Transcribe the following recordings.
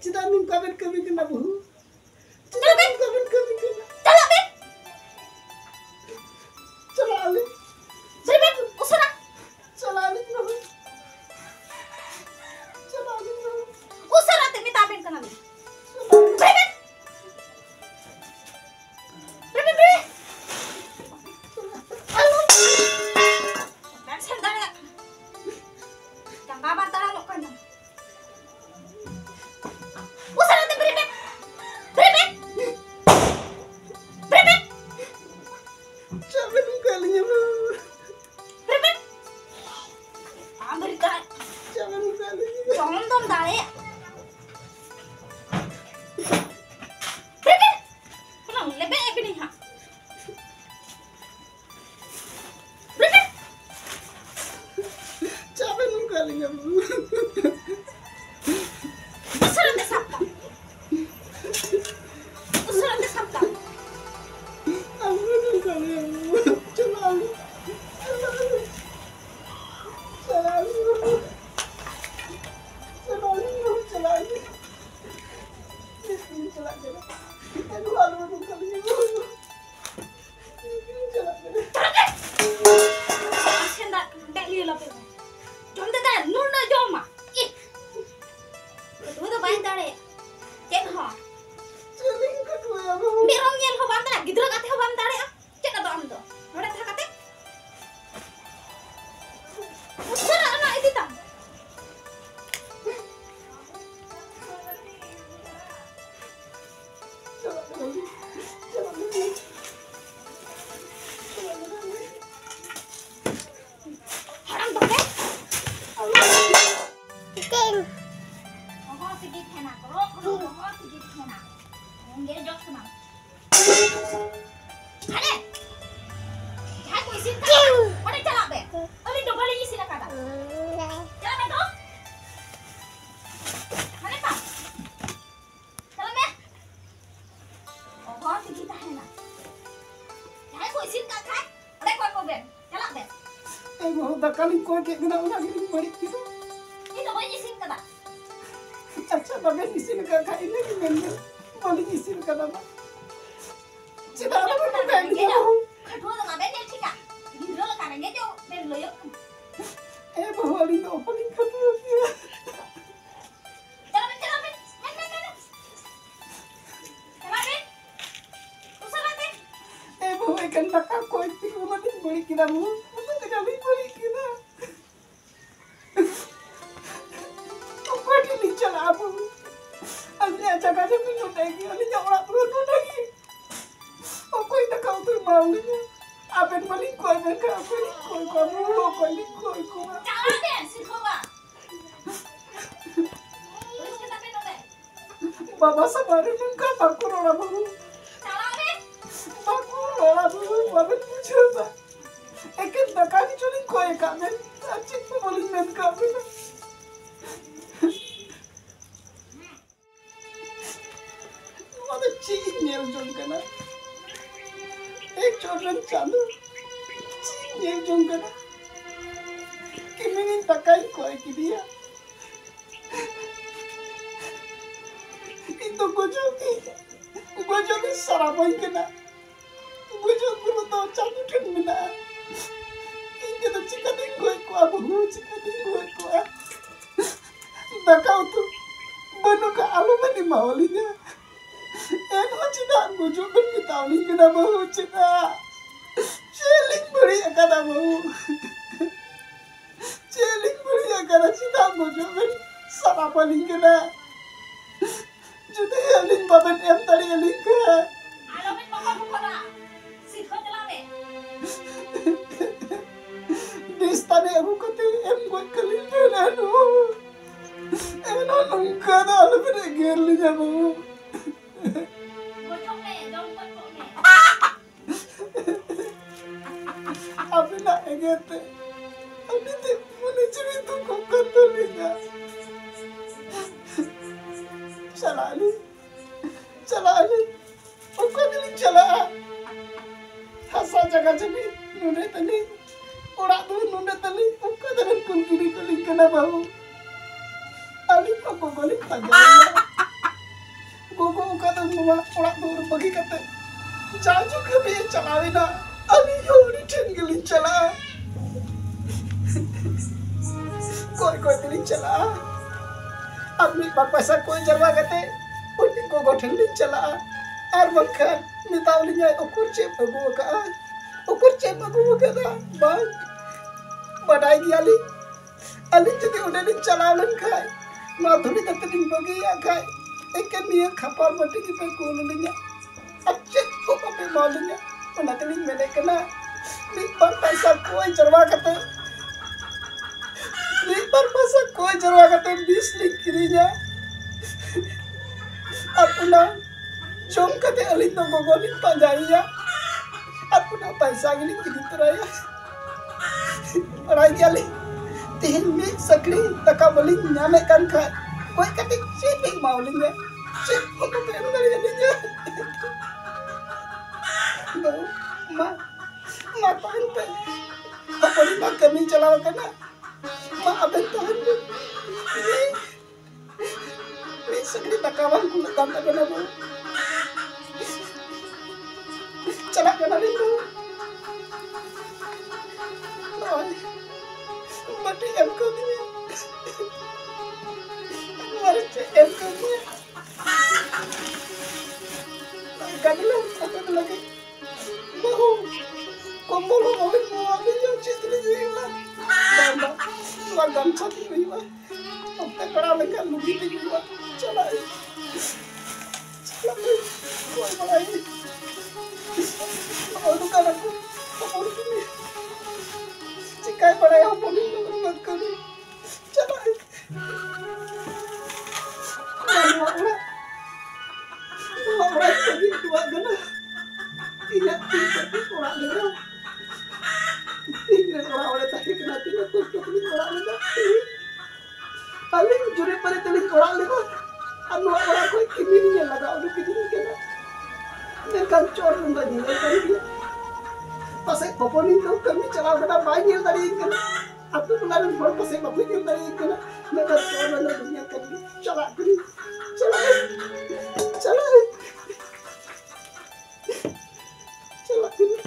Cita nung kami kena bu. Cita nung kami kena. Cala ali. Beriben usara. Cala ali no. Cala ali no. Usara te mitaben kana. Beriben. Beriben. Dan sendal. Yang kabar tarang kan. Usara te beriben. Beriben. Beriben. Siapa nung kalinya bu? Beriben. Amerika. Siapa nung kalinya? Contoh dale. Beriben. Kenang lebe ebini ha. Beriben. Siapa nung kalinya bu? Usara te sapta. Usara te sapta. Apa nung kalinya bu? Cala ali. Cala ali. Cala ali no. Cala ali. Cala ali. Aduh, aduh nung kalinya bu. Cala ali. Senda dek li la pe. Jom te da nur na jom ma. Ih. Tu da bain dare. Chen ho. Celing kedua ya bu. Mi rong nyel ho bam dare. Gidra kate ho bam dare. Chen da am do. Nore tha kate. Usara ana idi tam. Cala ali. Cala ali. Haram do ke. Ken. Ho sigi thena kro kro ho sigi thena. Ngere jok sama. Hane. Jai ko isin ka. Ore chala be. Ali do bali isin ka da. Chala be do. Hane pa. Chala be. Ho sigi thena. Jai ko isin ka khai. Ore ko be. Chala be. Mau dakali kau kayak guna ulah ini balik gitu. Ini do bali isin ka da. Caca bagian isi kakak ini gimana? Balik isi kakak apa? Cita apa tuh kayak gitu? Kedua dengan bengkel cika. Di dulu karena dia berloyok. Bawa ini opening kedua dia. Jalan. Men. Jalan. Usah deh. Bawa ikan bakar kau itu rumah ini balik kita bu. Betul sekali balik kita. Kau ini cala apa? Aslinya cakap aja minum lagi. Aslinya orang minum lagi. Kau itu kau tuh maunya. Apa yang balik kau apa yang kau balik kau kau ini kau. Jalan deh, sih kau ba. Terus kita minum deh. Baba sabari nunca bakuro la bu. Jalan deh. Bakuro la bu. Baba mucoba. Eken dakani chulin ko ekamen. Achik po bolin men kamen. Mana cinyel jom kana. Children chalu. Cinyel jom kana. Kiminin takai ko ekidia. Itu gojogi sarapai kena. Gojogi lo tau cabu dan mina. Ini tuh cika tinggal ku abu, cika tinggal ku. Dah kau tuh banu ke alu mani maulinya. Eno cina gojogi kita uli kena bau cina. Celing beri akada bau. Celing beri akada cina gojogi sarapai kena. Jadi alin baban em tadi alin ke. Alo men bapak buka dah. Sih kau jalan deh. Di istana aku kata em buat kelihatan anu. Eno nungka dah lebih dari gerlinya bu. Bocok nih, jom bocok nih. Apa nak egete? Abi tu mana cerita kau kata lihat. nune tali orang tu nune tali uka dalam kiri kali kena bau ali apa kali tajam gogo uka tu mama orang tu pergi kata jaju kami cakawina ali yori tinggalin cala koi tinggalin cala ami pasal koi jarwa kata undi gogo tinggalin cala ar bakar nitaulinya ukur cep agu ka dah bang badai giali ali jadi udah dicalalan kai madhuri tatin bagi ya kai ikan dia kapal mati kita kulunnya aceh ko pape malunya mana teling mene kena lipat pasal koi jarwa kata bislik kirinya apuna jom kate alin to gogoni panjaiya apuna paisa gini gitu raya orang kali tihin mi sakli taka beli nyame kan kak koi kate sih mau linya sih untuk yang dari jadinya ma tahan pe apa ni mak kami calaw kana ma aben tahan ni sakli takawan ku tam kana bu cakap kena rindu, mati MK ni, mari MK ni, kadilah apa lagi, mahu, kompol orang mau yang citri jiwa, bamba, lagam cati jiwa, apa kerana mereka lugi jiwa, calai, kau mulai. Aku kan aku ini cikai pada yang paling lembat kali jangan orang pergi dua gana tidak orang lera tidak orang tadi kena tidak terus orang lera paling juri pada teling orang lera anu orang kau kini laga udah begini kena dengan cor untuk dia tadi pasai poponi tu kami cakap kena banyak tadi kan aku pengaruh baru pasai poponi tadi kan dengan cor untuk dunia kami cakap kini cakap kini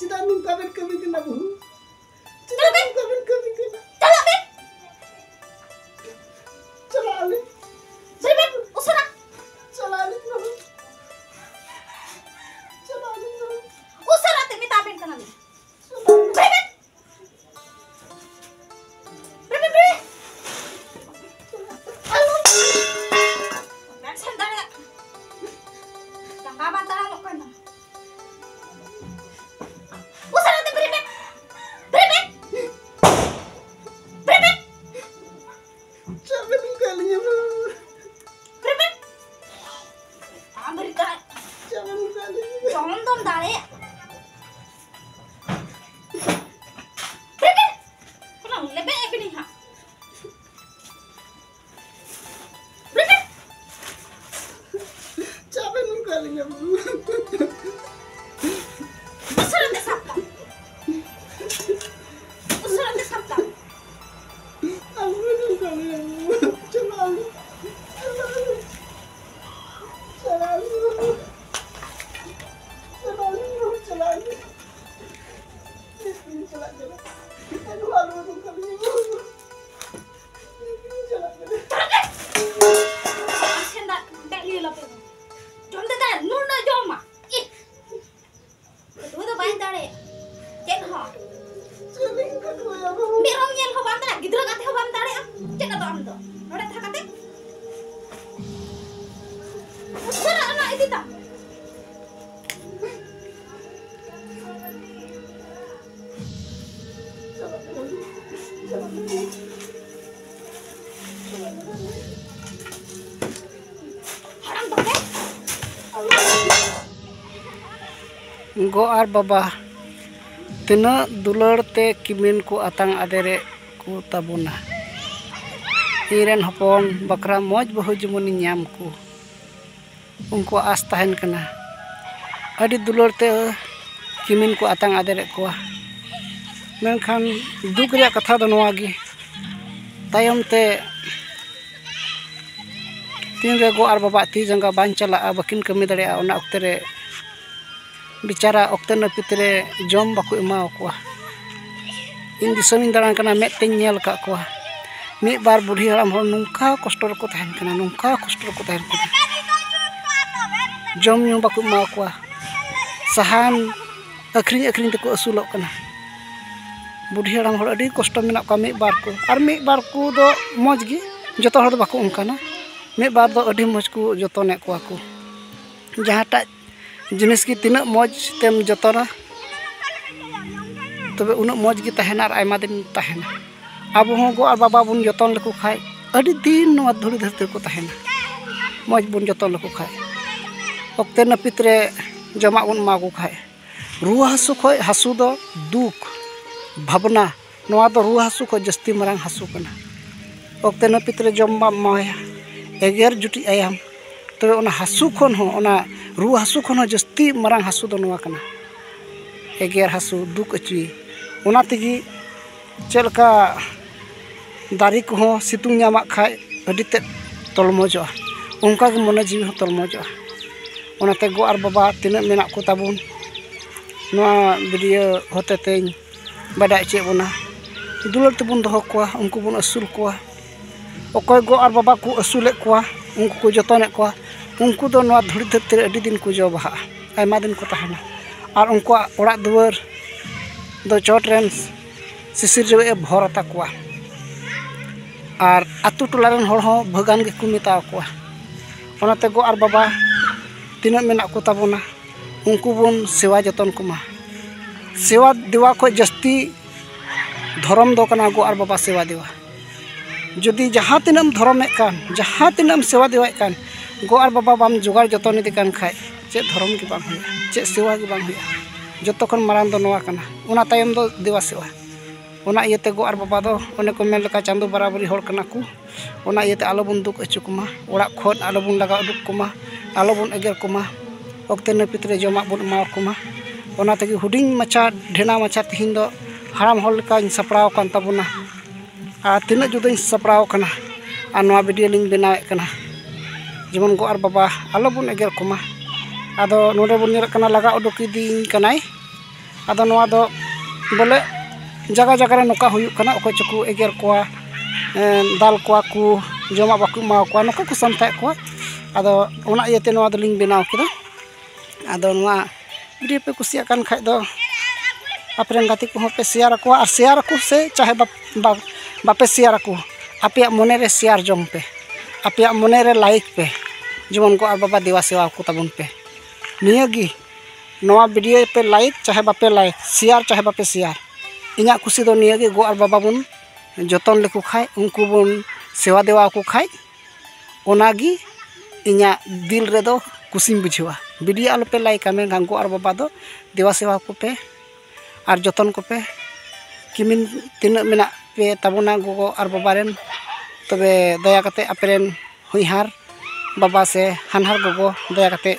Cita nungkapan kami kena bu. Cita nungkapan kami kena. Cala ali. Beben, usara. Cala ali bu. Cala ali bu. Usara te mitabin kana li. Beben. Alu. Nak sendal ya. Tak apa tak mau kana. Tonton dale. Beben. Pulang lebe ni ha. Beben. Capek nung kalinya bu. Usaran de sapta. Aku nung kalinya bu. Cala ali. Haram tak? गो और बाबा तना दुलड़ते किमिन को आतंग आदेरे को तबुना इरेन हपन बकरा मौज बहु जमुनी नाम को उनको आस तहन कना अड़ी दुलड़ते किमिन को आतंग आदेरे को मेनखान दुख रे कथा दो नोआ गी तायम ते तीन रे गो और बाबा ती जंगा बान चला बकिन कमी दड़े ओना ओक्ते रे बिचारा ओक्ते नपित रे जम बाको एमा को इन दिसमिन दारान कना मेट तें नेल का को मी बार बुढ़ी हराम हर नुंका कष्ट रको तहन कना नुंका कष्ट रको तहन कना जम न्यू बाको एमा को सहान अखरिंग अखरिंग तको असुलोक कना बुढ़ी हराम हर अडी कष्ट मेना को मी बार को दो मौज गी जतो हर दो बाको उनकाना मी बार दो अडी मौज को जतने को जहाँटा जिनिस की तीना मौज तेम जतना तबे उन मौज की तहना और आयमा दिन तहना अब हों गो और बाबा बुन जतन लेको खाय अडी दिन नवा धुड़ी धरती को तहना मौज बुन जतन लेको खाय ओक्ते नपित रे जमा बुन मा को खाय रुआ हासु खय हासु दो दुख भावना नवा दो रुआ हासु खय जस्ती मरांग हासु कना ओक्ते नपित रे जमा माया एगेर जुटी आयाम तबे उना हासु खन हो उना रुआ हासु खन हो जस्ती मरांग हासु दो नवा कना एगेर हासु दुख अचुई उना तेगी चलका दारी को सितुंग नामा खाय अडी ते तलमोजो उनका के मन जीव हो तलमोजो उनाते गो और बाबा तीना मेना को ताबुन नवा वीडियो होते तें बाडाय चे बोना दुलर तबुन दोहो को उनको बुन असुल को ओकोय गो और बाबा को असुले को उनको को जतने को उनको दो नवा धुड़ी धरती रे अडी दिन को जो बहा आयमा दिन को तहना और उनको ओड़ा दुआर दो चोट रेन सिसिर रे भर आता को और आतु टोला रेन हर हो भगान के को मेता को ओनाते गो और बाबा तीना मेना को ताबोना उनको बुन सेवा जतन कुमा सेवा देवा को जस्ती धर्म दो कना गो और बाबा सेवा देवा जदि जहाँ तीनम धर्म कान जहाँ तीनम सेवा देवा कान गो और बाबा बाम जुगाड़ जतन इदी कान खाय चे धर्म के बांग हुआ चे सेवा के बांग हुआ जतो खन मारान दो नवा कना उना तायम दो देवा सेवा उना इयते गो और बाबा दो ओने को मेन लका चांदो बराबरी होड़ कना को उना इयते आलो बुन दुख अचु कुमा ओड़ा खोन आलो बुन लगा उडुक कुमा आलो बुन एगर कुमा ओक्ते नपित रे जमा बुन मार कुमा ओना तेगी हुडिंग मचा ढेना मचा तिहिन दो हाराम होड़ लका सपड़ाव कान ताबुना आ तीना जुदाई सपड़ाव कना आ नवा वीडियो लिंग बनावे कना जेमन गो और बाबा आलो बुन एगर कुमा आदो नोडे बुन नेर कना लगा उडुक इदिं कनाय आदो नवा दो बोले जगह जगह रे नोका हुयुक कना ओको चकु एगर को दाल को जमा बाकु मा को नोका को संताय को आदो ओना इयते नवा दलिंग बनाव केदा आदो नवा वीडियो पे कुसिया कान खाय दो आपरेन गाती को पे शेयर को और शेयर को से चाहे बापे शेयर को आपे मने रे शेयर जम पे आपे मने रे लाइक पे जेमन को और बाबा देवा सेवा को तबन पे नियगी नवा वीडियो पे लाइक चाहे बापे लाइक शेयर चाहे बापे शेयर इना खुशी दो नियगी गो और बाबा बुन जतन लेको खाय उनको बुन सेवा देवा को खाय ओनागी इना दिल रे दो खुशी बुझवा वीडियो आलो पे लाइक आमे गो और बाबा दो देवा सेवा को पे और जतन को पे किमिन तीना मेना पे तबना गो और बाबा रेन तबे दया कते अपेरेन हुइहार बाबा से हानहार गो दया कते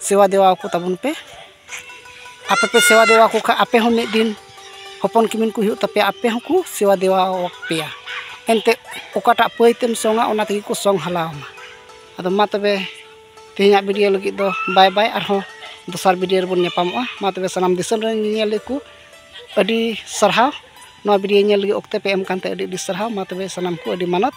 सेवा देवा को तबन पे आपे पे सेवा देवा को खा आपे हो मिद दिन हपन किमिन को हुई तपे आपे हो को सेवा देवा पेया एनते ओकाटा पयतेम सोंगा ओना तगी को सोंग हलावमा आदो मा तबे तेहना वीडियो लगी दो बाय बाय और हो दोसर वीडियो रे बन नेपामोआ मा तबे सनाम दिसन रे नेल को अडी सरहाव नवा वीडियो नेल लगी ओक्ते पे एम कानते अडी सरहाव मा तबे सनाम को अडी मानत